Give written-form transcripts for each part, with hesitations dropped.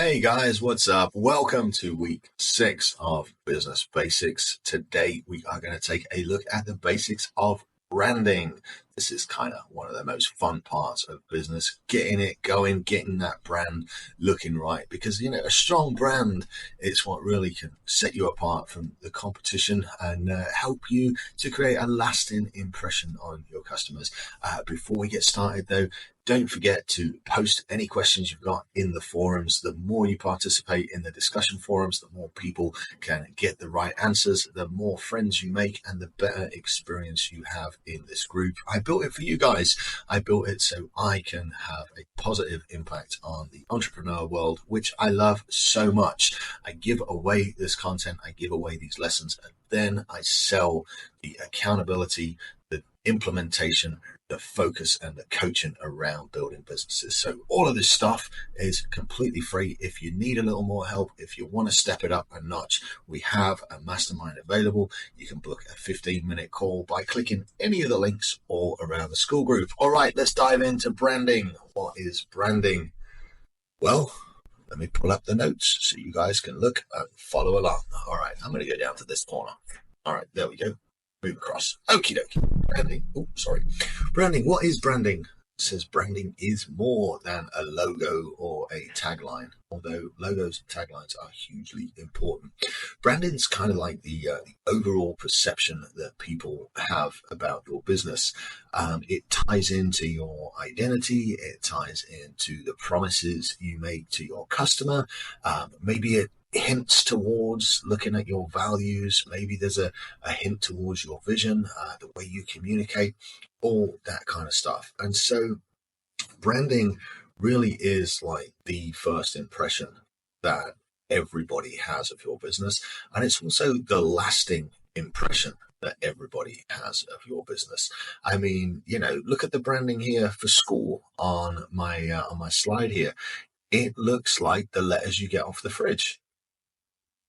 Hey guys, what's up? Welcome to week 6 of Business Basics. Today we are going to take a look at the basics of branding. This is kind of one of the most fun parts of business, getting it going, getting that brand looking right. Because, a strong brand is what really can set you apart from the competition and help you to create a lasting impression on your customers. Before we get started though, don't forget to post any questions you've got in the forums. The more you participate in the discussion forums, the more people can get the right answers, the more friends you make, and the better experience you have in this group. I built it for you guys. I built it so I can have a positive impact on the entrepreneur world, which I love so much. I give away this content, I give away these lessons, and then I sell the accountability, the implementation, the focus, and the coaching around building businesses. So all of this stuff is completely free. If you need a little more help, if you want to step it up a notch, we have a mastermind available. You can book a 15-minute call by clicking any of the links all around the school group. All right, let's dive into branding. What is branding? Well, let me pull up the notes so you guys can look and follow along. All right, I'm going to go down to this corner. All right, there we go. Move across. Okie dokie. Branding. Oh, sorry. Branding. What is branding? It says branding is more than a logo or a tagline, although logos and taglines are hugely important. Branding is kind of like the overall perception that people have about your business. It ties into your identity. It ties into the promises you make to your customer. Maybe it hints towards looking at your values. Maybe there's a hint towards your vision, the way you communicate, all that kind of stuff. And so branding really is like the first impression that everybody has of your business. And it's also the lasting impression that everybody has of your business. I mean, look at the branding here for school on my slide here. It looks like the letters you get off the fridge.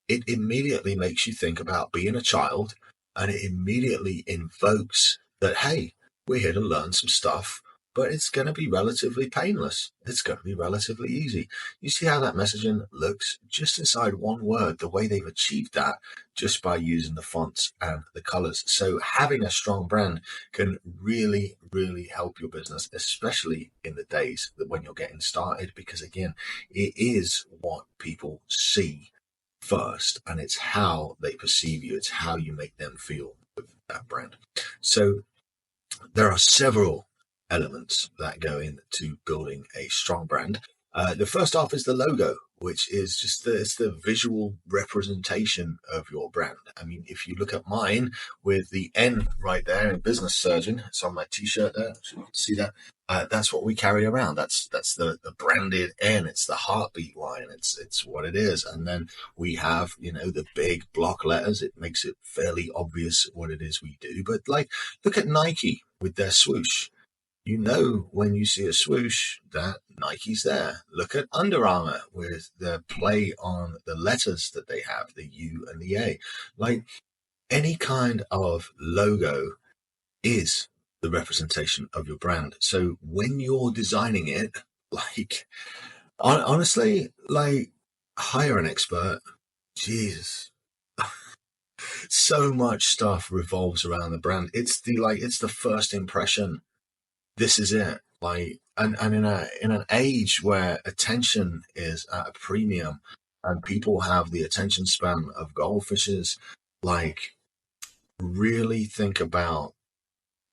It immediately makes you think about being a child, and it immediately invokes that, hey, we're here to learn some stuff, but it's going to be relatively painless. It's going to be relatively easy. You see how that messaging looks just inside one word, the way they've achieved that just by using the fonts and the colors. So having a strong brand can really, really help your business, especially in the days that when you're getting started, because again, it is what people see first, and it's how they perceive you. It's how you make them feel with that brand. So there are several elements that go into building a strong brand. The first off is the logo, which is just it's the visual representation of your brand. I mean, if you look at mine with the N right there in business surgeon, it's on my t-shirt there, so you can see that. That's what we carry around. That's the branded N. It's the heartbeat line. It's what it is. And then we have, the big block letters. It makes it fairly obvious what it is we do. But look at Nike with their swoosh. When you see a swoosh that Nike's there. Look at Under Armour with the play on the letters that they have, the U and the A. Like any kind of logo is the representation of your brand. So when you're designing it, honestly, hire an expert. Jesus. So much stuff revolves around the brand. It's the first impression. This is it. And in an age where attention is at a premium and people have the attention span of goldfishes, really think about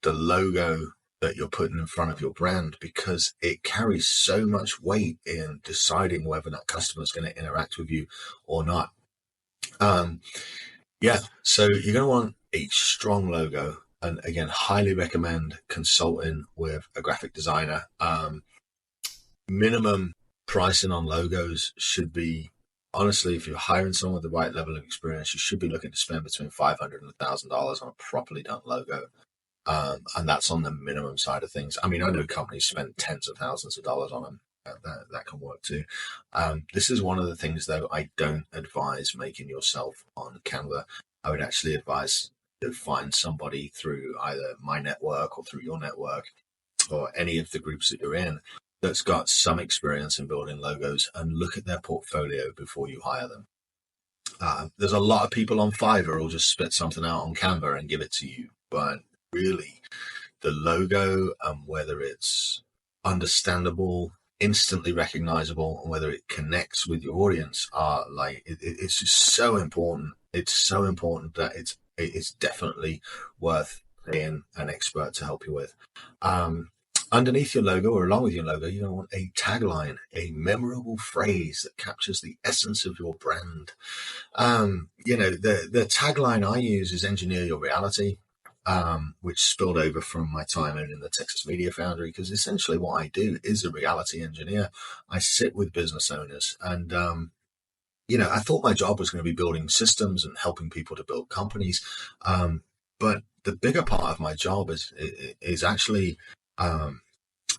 the logo that you're putting in front of your brand, because it carries so much weight in deciding whether that customer is going to interact with you or not. So you're going to want a strong logo. And again, highly recommend consulting with a graphic designer. Minimum pricing on logos should be, honestly, if you're hiring someone with the right level of experience, you should be looking to spend between $500 and $1,000 on a properly done logo. And that's on the minimum side of things. I mean, I know companies spend tens of thousands of dollars on them. That can work too. This is one of the things, though, I don't advise making yourself on Canva. I would actually advise to find somebody through either my network or through your network or any of the groups that you're in that's got some experience in building logos and look at their portfolio before you hire them. There's a lot of people on Fiverr who'll just spit something out on Canva and give it to you, but really the logo and whether it's understandable, instantly recognizable, and whether it connects with your audience are like it's just so important. It's so important that it's definitely worth paying an expert to help you with. Underneath your logo or along with your logo, you want a tagline, a memorable phrase that captures the essence of your brand. The tagline I use is engineer your reality, which spilled over from my time in the Texas Media Foundry, because essentially what I do is a reality engineer. I sit with business owners and, I thought my job was going to be building systems and helping people to build companies. But the bigger part of my job is actually,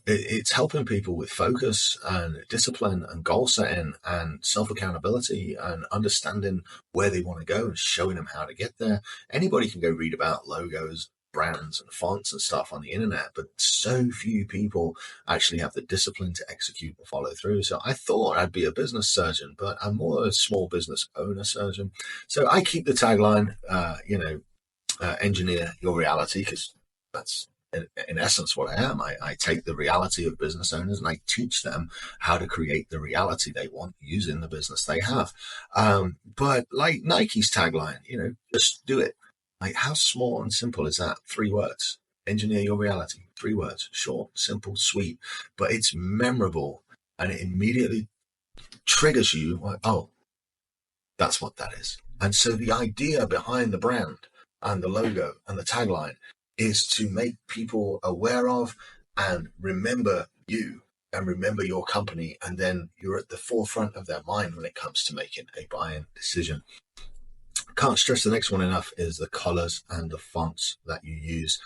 it's helping people with focus and discipline and goal setting and self-accountability and understanding where they want to go and showing them how to get there. Anybody can go read about logos, brands and fonts and stuff on the internet, but so few people actually have the discipline to execute and follow through. So I thought I'd be a business surgeon, but I'm more a small business owner surgeon. So I keep the tagline, engineer your reality, because that's in essence what I am. I take the reality of business owners and I teach them how to create the reality they want using the business they have. But like Nike's tagline, just do it. Like, how small and simple is that? 3 words. Engineer your reality. 3 words. Short, simple, sweet. But it's memorable and it immediately triggers you like, oh, that's what that is. And so the idea behind the brand and the logo and the tagline is to make people aware of and remember you and remember your company. And then you're at the forefront of their mind when it comes to making a buying decision. Can't stress the next one enough is the colors and the fonts that you use.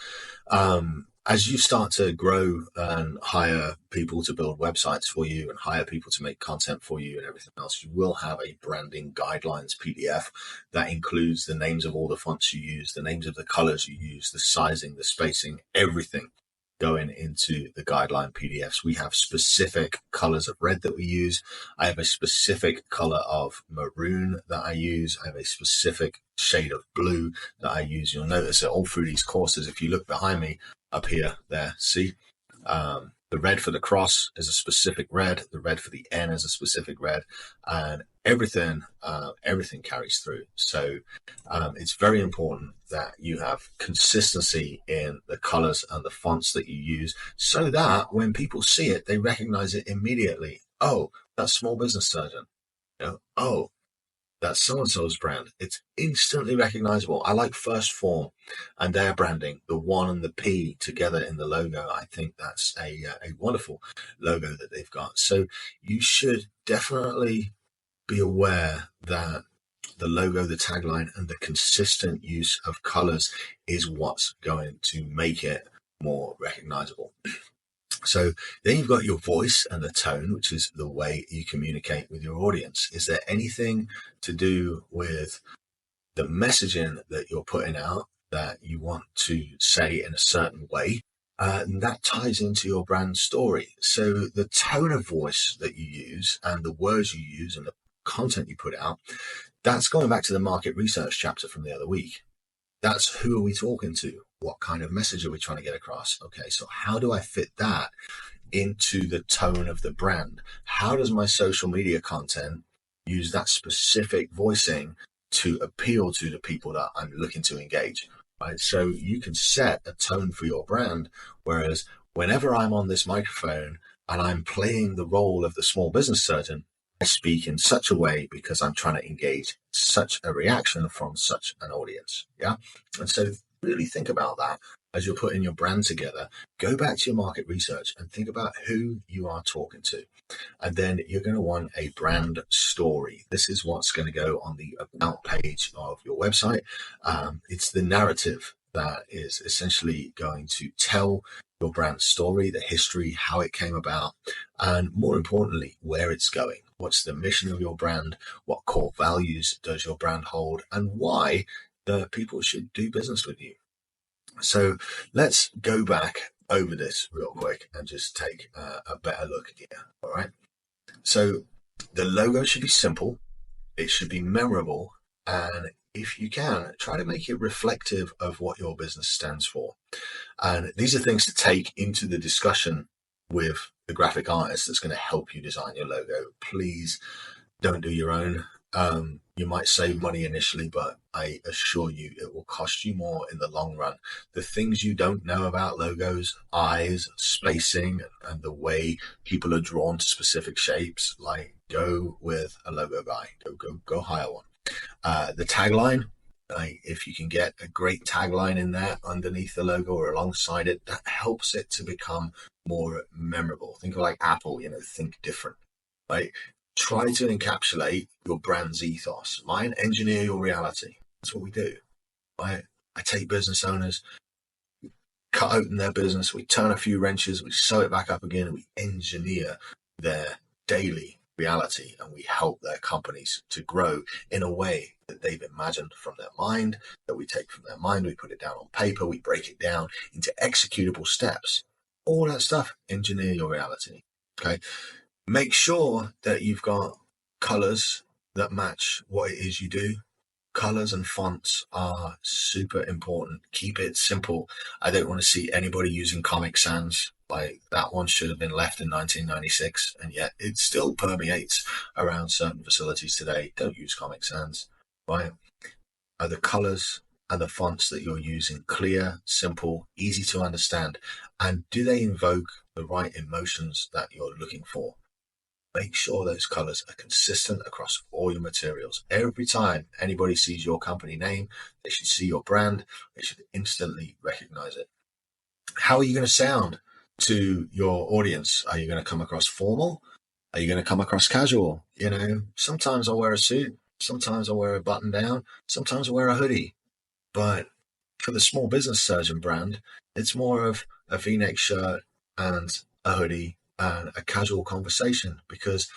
As you start to grow and hire people to build websites for you and hire people to make content for you and everything else, you will have a branding guidelines PDF that includes the names of all the fonts you use, the names of the colors you use, the sizing, the spacing, everything going into the guideline PDFs. We have specific colors of red that we use. I have a specific color of maroon that I use. I have a specific shade of blue that I use. You'll notice that all through these courses, if you look behind me up here, there, see, the red for the cross is a specific red. The red for the N is a specific red, and everything carries through. So it's very important that you have consistency in the colors and the fonts that you use, so that when people see it, they recognize it immediately. Oh, that's Small Business Surgeon. Oh, that's so-and-so's brand. It's instantly recognizable. I like First Form and their branding, the 1 and the P together in the logo. I think that's a wonderful logo that they've got. So you should definitely be aware that the logo, the tagline, and the consistent use of colors is what's going to make it more recognizable. So then you've got your voice and the tone, which is the way you communicate with your audience. Is there anything to do with the messaging that you're putting out that you want to say in a certain way? And that ties into your brand story. So the tone of voice that you use and the words you use and the content you put out, that's going back to the market research chapter from the other week. That's who are we talking to? What kind of message are we trying to get across? Okay, so how do I fit that into the tone of the brand? How does my social media content use that specific voicing to appeal to the people that I'm looking to engage? Right? So you can set a tone for your brand, whereas whenever I'm on this microphone and I'm playing the role of the small business surgeon, I speak in such a way because I'm trying to engage such a reaction from such an audience. Yeah. And so really think about that as you're putting your brand together. Go back to your market research and think about who you are talking to. And then you're going to want a brand story. This is what's going to go on the about page of your website. It's the narrative that is essentially going to tell your brand story, the history, how it came about, and more importantly, where it's going. What's the mission of your brand? What core values does your brand hold? And why the people should do business with you? So let's go back over this real quick and just take a better look here. All right. So the logo should be simple. It should be memorable. And if you can, try to make it reflective of what your business stands for. And these are things to take into the discussion with the graphic artist that's going to help you design your logo. Please don't do your own. You might save money initially, but I assure you it will cost you more in the long run. The things you don't know about logos, eyes, spacing, and the way people are drawn to specific shapes, like go with a logo guy. Go hire one. The tagline, if you can get a great tagline in there underneath the logo or alongside it, that helps it to become more memorable. Think of like Apple, think different. Right? Try to encapsulate your brand's ethos. Mine, engineer your reality. That's what we do. I take business owners, cut open their business, we turn a few wrenches, we sew it back up again, and we engineer their daily reality, and we help their companies to grow in a way that they've imagined from their mind, that we take from their mind, we put it down on paper, we break it down into executable steps. All that stuff, engineer your reality. Okay. Make sure that you've got colors that match what it is you do. Colors and fonts are super important. Keep it simple. I don't want to see anybody using Comic Sans. Like, that one should have been left in 1996, and yet it still permeates around certain facilities today. Don't use Comic Sans, right? Are the colors and the fonts that you're using clear, simple, easy to understand? And do they invoke the right emotions that you're looking for? Make sure those colors are consistent across all your materials. Every time anybody sees your company name, they should see your brand. They should instantly recognize it. How are you going to sound to your audience? Are you going to come across formal? Are you going to come across casual? Sometimes I'll wear a suit. Sometimes I'll wear a button down. Sometimes I'll wear a hoodie. But for the small business surgeon brand, it's more of a V-neck shirt and a hoodie and a casual conversation, because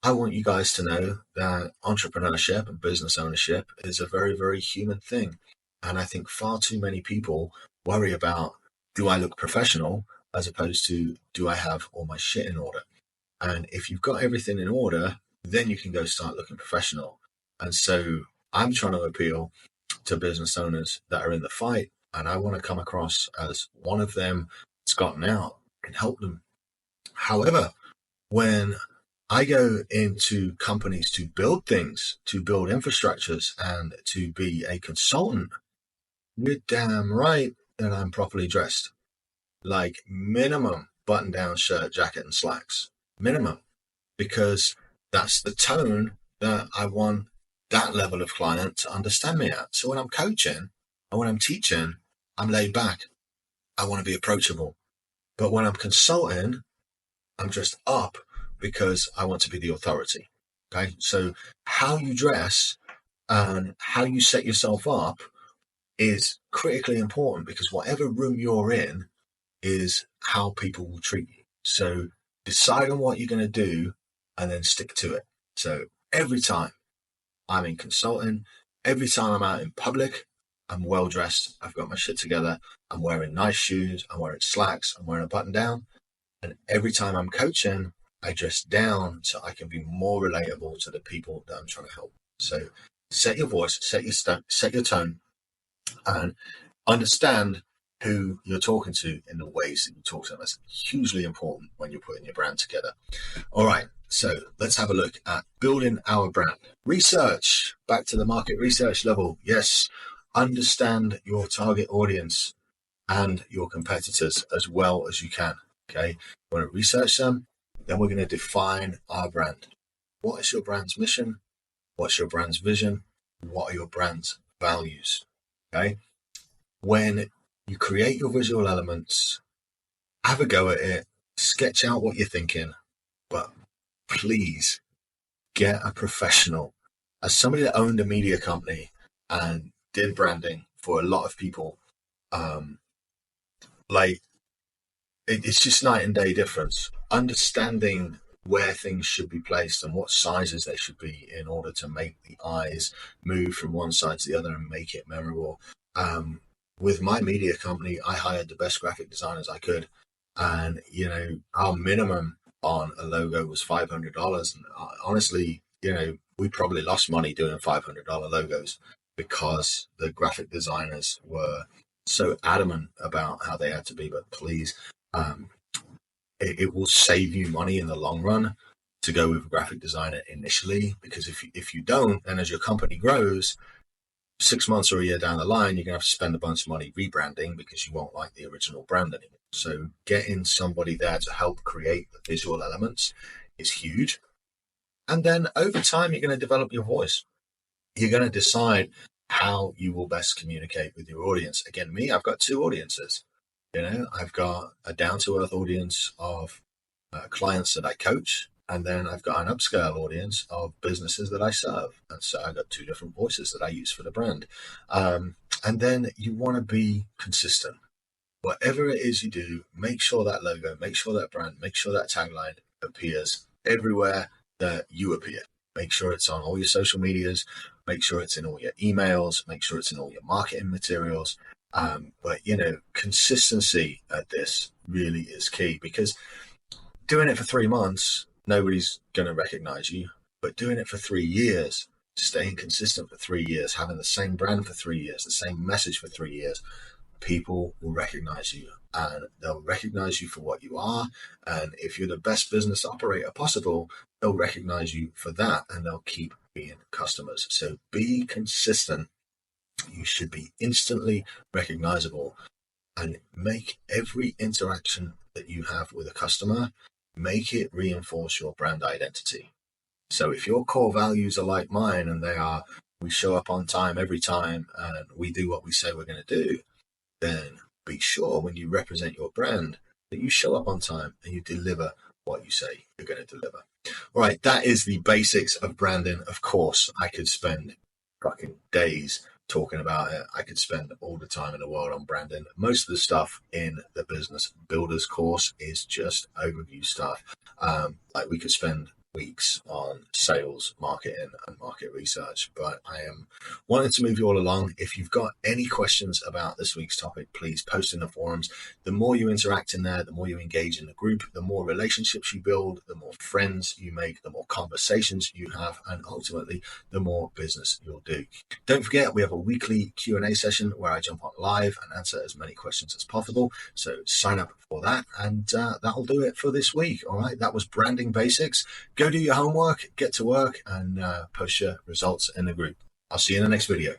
I want you guys to know that entrepreneurship and business ownership is a very, very human thing. And I think far too many people worry about, do I look professional, as opposed to, do I have all my shit in order? And if you've got everything in order, then you can go start looking professional. And so I'm trying to appeal to business owners that are in the fight, and I want to come across as one of them that's gotten out and help them. However, when I go into companies to build things, to build infrastructures, and to be a consultant, you're damn right that I'm properly dressed. Like, minimum button-down shirt, jacket, and slacks. Minimum. Because that's the tone that I want that level of client to understand me at. So when I'm coaching and when I'm teaching, I'm laid back. I want to be approachable. But when I'm consulting, I'm dressed up because I want to be the authority. Okay. So how you dress and how you set yourself up is critically important, because whatever room you're in is how people will treat you. So decide on what you're going to do and then stick to it. So every time I'm in consulting, every time I'm out in public, I'm well dressed. I've got my shit together. I'm wearing nice shoes. I'm wearing slacks. I'm wearing a button down. And every time I'm coaching, I dress down so I can be more relatable to the people that I'm trying to help. So set your voice, set your tone, and understand who you're talking to in the ways that you talk to them. That's hugely important when you're putting your brand together. All right, so let's have a look at building our brand. Research, back to the market research level. Yes, understand your target audience and your competitors as well as you can. Okay, we want to research them, then we're going to define our brand. What is your brand's mission? What's your brand's vision? What are your brand's values? Okay, when you create your visual elements, have a go at it, sketch out what you're thinking, but please get a professional. As somebody that owned a media company and did branding for a lot of people, it's just night and day difference. Understanding where things should be placed and what sizes they should be in order to make the eyes move from one side to the other and make it memorable. with my media company, I hired the best graphic designers I could. And, our minimum on a logo was $500. And honestly, we probably lost money doing $500 logos because the graphic designers were so adamant about how they had to be. But please, it will save you money in the long run to go with a graphic designer initially, because if you don't, then as your company grows, 6 months or a year down the line, you're going to have to spend a bunch of money rebranding because you won't like the original brand anymore. So getting somebody there to help create the visual elements is huge. And then over time, you're going to develop your voice. You're going to decide how you will best communicate with your audience. Again, I've got two audiences. I've got a down-to-earth audience of clients that I coach, and then I've got an upscale audience of businesses that I serve. And so I've got two different voices that I use for the brand. And then you want to be consistent. Whatever it is you do, make sure that logo, make sure that brand, make sure that tagline appears everywhere that you appear. Make sure it's on all your social medias, make sure it's in all your emails, make sure it's in all your marketing materials. But consistency at this really is key, because doing it for 3 months, nobody's going to recognize you. But doing it for 3 years, staying consistent for 3 years, having the same brand for 3 years, the same message for 3 years, people will recognize you, and they'll recognize you for what you are. And if you're the best business operator possible, they'll recognize you for that, and they'll keep being customers. So be consistent. You should be instantly recognizable, and make every interaction that you have with a customer, make it reinforce your brand identity. So if your core values are like mine, and they are, we show up on time every time, and we do what we say we're going to do, then be sure when you represent your brand that you show up on time and you deliver what you say you're going to deliver. All right, that is the basics of branding. Of course, I could spend fucking days talking about it. I could spend all the time in the world on branding. Most of the stuff in the Business Builders course is just overview stuff. Like we could spend weeks on sales, marketing, and market research, but I am wanting to move you all along. If you've got any questions about this week's topic, please post in the forums. The more you interact in there, the more you engage in the group, the more relationships you build, the more friends you make, the more conversations you have, and ultimately the more business you'll do. Don't forget, we have a weekly Q&A session where I jump on live and answer as many questions as possible. So sign up for that, and that'll do it for this week. All right, that was Branding Basics. Go do your homework, get to work, and post your results in the group. I'll see you in the next video.